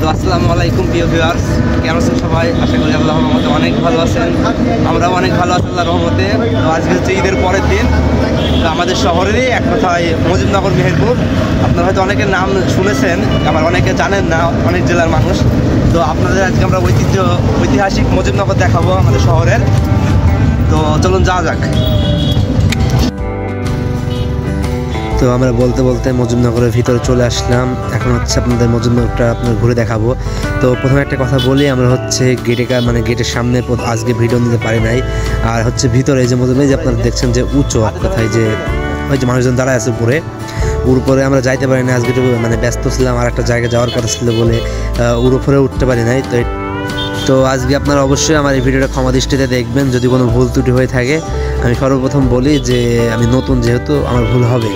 তো আসসালামু আলাইকুম প্রিয় ভিউয়ার্স, কেমন আছেন সবাই? আশা করি আল্লাহর রহমতে অনেক ভালো আছেন। আমরাও অনেক ভালো আছি আল্লাহর রহমতে। তো আজকে হচ্ছে ঈদের পরের দিন। তো আমাদের শহরেরই এক কথায় মজিদনগর মেহেরপুর। আপনারা হয়তো অনেকের নাম শুনেছেন, আবার অনেকে জানেন না, অনেক জেলার মানুষ। তো আপনাদের আজকে আমরা ঐতিহাসিক মজিদনগর দেখাবো আমাদের শহরের। তো চলুন যাওয়া যাক। তো আমরা বলতে বলতে মজিদনগরের ভিতরে চলে আসলাম। এখন হচ্ছে আপনাদের মজিদনগরটা আপনার ঘুরে দেখাবো। তো প্রথমে একটা কথা বলি, আমরা হচ্ছে গেটের সামনে আজকে ভিডিও নিতে পারি নাই। আর হচ্ছে ভিতরে এই যে মজিদনগর যে আপনারা দেখছেন যে উঁচু এক কথায় যে ওই যে মানুষজন দাঁড়ায় আছে উপরে আমরা যাইতে পারি না আজকে, ব্যস্ত ছিলাম আর একটা জায়গায় যাওয়ার কথা ছিল বলে উপরে উঠতে পারি নাই। তো আজকে আপনারা অবশ্যই আমার এই ভিডিওটা ক্ষমা দৃষ্টিতে দেখবেন যদি কোনো ভুল ত্রুটি হয়ে থাকে। আমি সর্বপ্রথম বলি যে আমি নতুন, যেহেতু আমার ভুল হবে।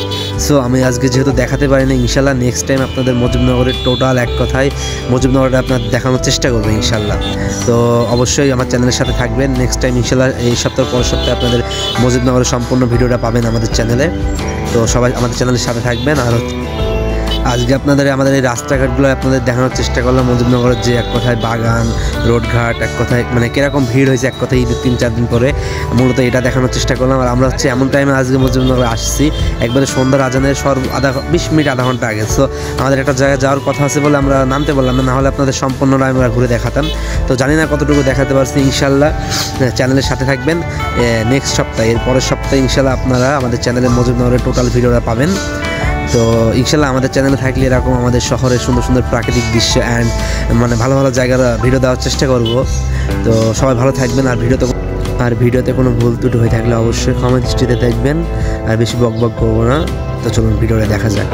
সো আমি আজকে যেহেতু দেখাতে পারিনি, ইনশাল্লাহ নেক্সট টাইম আপনাদের মজিদনগরের টোটাল এক কথায় মজিদনগরটা আপনার দেখানোর চেষ্টা করবো ইনশাল্লাহ। তো অবশ্যই আমার চ্যানেলের সাথে থাকবেন। নেক্সট টাইম ইনশাল্লাহ এই সপ্তাহ পরের সপ্তাহে আপনাদের মজিদনগরের সম্পূর্ণ ভিডিওটা পাবেন আমাদের চ্যানেলে। তো সবাই আমাদের চ্যানেলের সাথে থাকবেন। আর আজকে আমাদের এই রাস্তাঘাটগুলো আপনাদের দেখানোর চেষ্টা করলাম। মজিদনগরের যে এক কথায় বাগান, রোডঘাট, এক কথায় কিরকম ভিড় হয়েছে এক কথায় ঈদের 3-4 দিন পরে, মূলত এটা দেখানোর চেষ্টা করলাম। আর আমরা হচ্ছে এমন টাইমে আজকে মজিদনগরে আসছি একবারে সন্ধ্যার আজানের 20 মিনিট আধা ঘন্টা আগে। সো আমাদের একটা জায়গায় যাওয়ার কথা আছে বলে আমরা নামতে বললাম না, হলে আপনাদের সম্পূর্ণটা আমরা ঘুরে দেখাতাম। তো জানি না কতটুকু দেখাতে পারছি। ইনশাল্লাহ চ্যানেলের সাথে থাকবেন। নেক্সট সপ্তাহে, এর পরের সপ্তাহে ইনশাল্লাহ আপনারা আমাদের চ্যানেলে মজিদনগরের টোটাল ভিডিওটা পাবেন। তো ইনশাল্লাহ আমাদের চ্যানেলে থাকলে এরকম আমাদের শহরের সুন্দর সুন্দর প্রাকৃতিক দৃশ্য অ্যান্ড ভালো ভালো জায়গার ভিডিও দেওয়ার চেষ্টা করব। তো সবাই ভালো থাকবেন। আর ভিডিওতে কোনো ভুল ত্রুটি হয়ে থাকলে অবশ্যই ক্ষমা দৃষ্টিতে দেখবেন। আর বেশি বক বক করবো না। তো চলুন ভিডিওটা দেখা যাক।